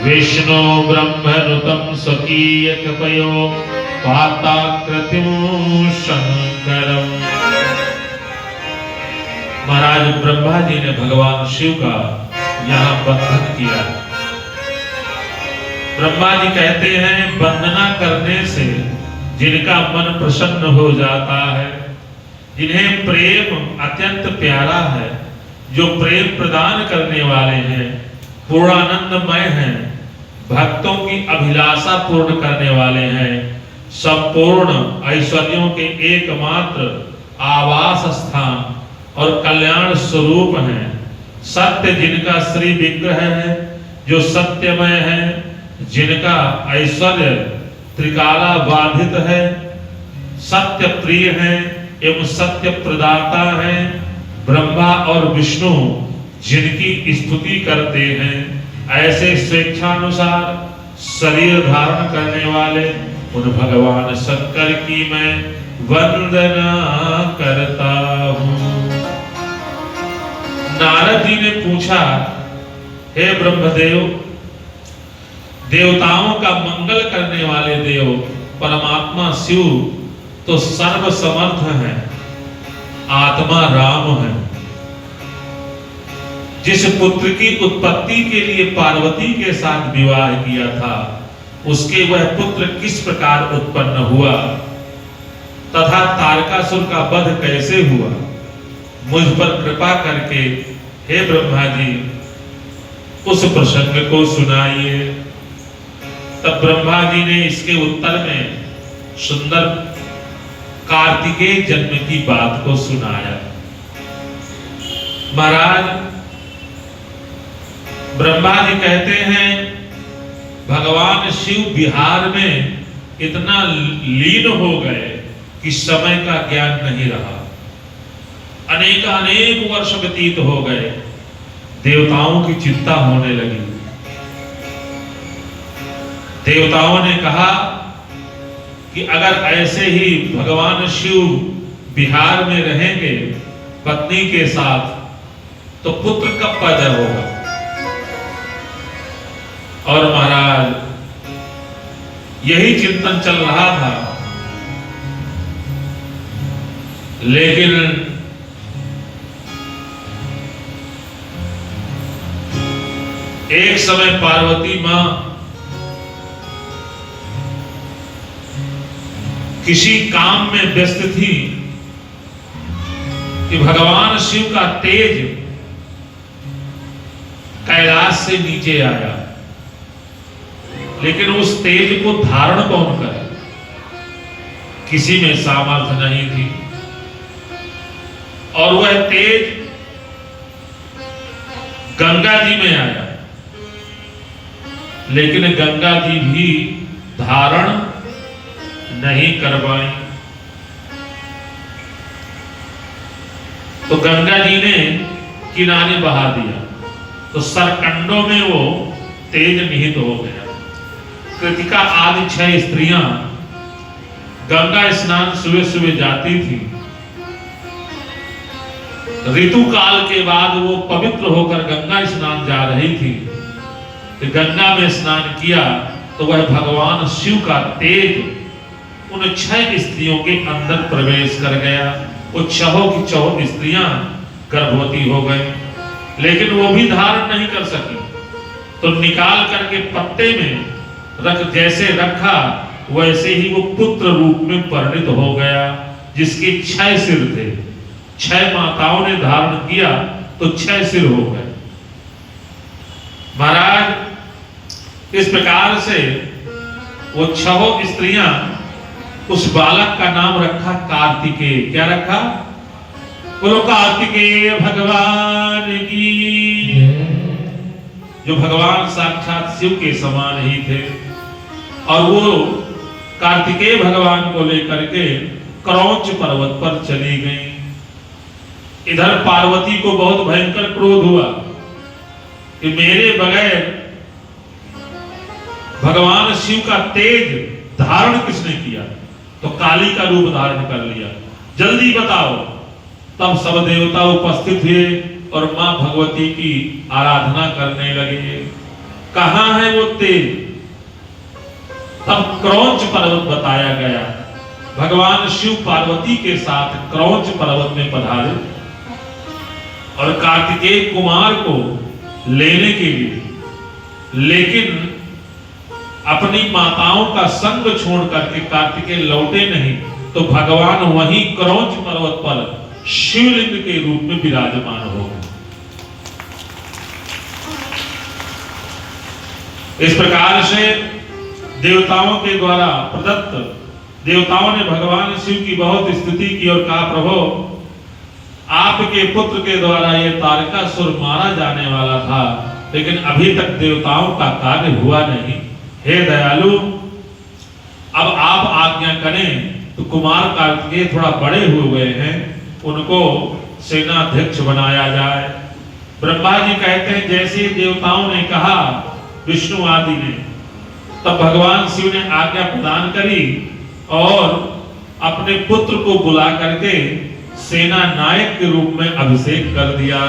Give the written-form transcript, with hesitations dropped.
विष्णु ब्रह्मनुतं स्वकीय कपयो वाताकृतिं शंकरम। महाराज ब्रह्मा जी ने भगवान शिव का यहाँ बंधन किया। ब्रह्मा जी कहते हैं वंदना करने से जिनका मन प्रसन्न हो जाता है, जिन्हें प्रेम अत्यंत प्यारा है, जो प्रेम प्रदान करने वाले हैं, पूर्णानंदमय हैं, भक्तों की अभिलाषा पूर्ण करने वाले हैं, संपूर्ण ऐश्वर्यों के एकमात्र आवास स्थान और कल्याण स्वरूप हैं, सत्य जिनका श्री विग्रह है, जो सत्यमय है, जिनका ऐश्वर्य त्रिकाला बाधित है, सत्य प्रिय है एवं सत्य प्रदाता है, ब्रह्मा और विष्णु जिनकी स्तुति करते हैं, ऐसे स्वेच्छानुसार शरीर धारण करने वाले उन भगवान शंकर की मैं वंदना करता हूँ। नारद जी ने पूछा, हे ब्रह्मदेव, देवताओं का मंगल करने वाले देव परमात्मा शिव तो सर्व समर्थ है, आत्मा राम है। जिस पुत्र की उत्पत्ति के लिए पार्वती के साथ विवाह किया था, उसके वह पुत्र किस प्रकार उत्पन्न हुआ तथा तारकासुर का वध कैसे हुआ, मुझ पर कृपा करके हे ब्रह्मा जी उस प्रसंग को सुनाइए। तब ब्रह्मा जी ने इसके उत्तर में सुंदर कार्तिकेय जन्म की बात को सुनाया। महाराज ब्रह्मा जी कहते हैं भगवान शिव विहार में इतना लीन हो गए कि समय का ज्ञान नहीं रहा। अनेक वर्ष व्यतीत हो गए, देवताओं की चिंता होने लगी। देवताओं ने कहा कि अगर ऐसे ही भगवान शिव बिहार में रहेंगे पत्नी के साथ तो पुत्र कब पैदा होगा। और महाराज यही चिंतन चल रहा था, लेकिन एक समय पार्वती मां किसी काम में व्यस्त थी कि भगवान शिव का तेज कैलाश से नीचे आया, लेकिन उस तेज को धारण कौन करे, किसी में सामर्थ्य नहीं थी। और वह तेज गंगा जी में आया, लेकिन गंगा जी भी धारण नहीं कर पाई। तो गंगा जी ने किनारे बहा दिया, तो सरकंडों में वो तेज निहित हो गया। कृतिका आदि 6 स्त्रियां गंगा स्नान सुबह सुबह जाती थी। ऋतु काल के बाद वो पवित्र होकर गंगा स्नान जा रही थी। तो गंगा में स्नान किया तो वह भगवान शिव का तेज उन 6 स्त्रियों के अंदर प्रवेश कर गया। वो 6 की 6 स्त्रियां गर्भवती हो गई, लेकिन वो भी धारण नहीं कर सकी। तो निकाल करके पत्ते में रख, जैसे रखा वैसे ही वो पुत्र रूप में परिणित हो गया, जिसके 6 सिर थे। 6 माताओं ने धारण किया तो 6 सिर हो गए। महाराज इस प्रकार से वो 6 स्त्रियां उस बालक का नाम रखा कार्तिकेय। क्या रखा? बोलो कार्तिकेय भगवान की, जो भगवान साक्षात शिव के समान ही थे। और वो कार्तिकेय भगवान को लेकर के क्रौंच पर्वत पर चली गई। इधर पार्वती को बहुत भयंकर क्रोध हुआ कि मेरे बगैर भगवान शिव का तेज धारण किसने किया। तो काली का रूप धारण कर लिया, जल्दी बताओ। तब सब देवता उपस्थित हुए और मां भगवती की आराधना करने लगे। कहां है वो तेज? तब क्रौंच पर्वत बताया गया। भगवान शिव पार्वती के साथ क्रौंच पर्वत में पधारे और कार्तिकेय कुमार को लेने के लिए, लेकिन अपनी माताओं का संग छोड़ करके कार्तिकेय लौटे नहीं, तो भगवान वहीं क्रौंच पर्वत पर शिवलिंग के रूप में विराजमान हो गए। इस प्रकार से देवताओं के द्वारा प्रदत्त, देवताओं ने भगवान शिव की बहुत स्तुति की और कहा, प्रभु आपके पुत्र के द्वारा ये तारकासुर मारा जाने वाला था, लेकिन अभी तक देवताओं का कार्य हुआ नहीं। हे दयालु, अब आप आज्ञा करें तो कुमार कार्तिकेय थोड़ा बड़े हुए हैं, उनको सेनाध्यक्ष बनाया जाए। ब्रह्मा जी कहते हैं जैसे देवताओं ने कहा, विष्णु आदि ने, तब भगवान शिव ने आज्ञा प्रदान करी और अपने पुत्र को बुला करके सेना नायक के रूप में अभिषेक कर दिया।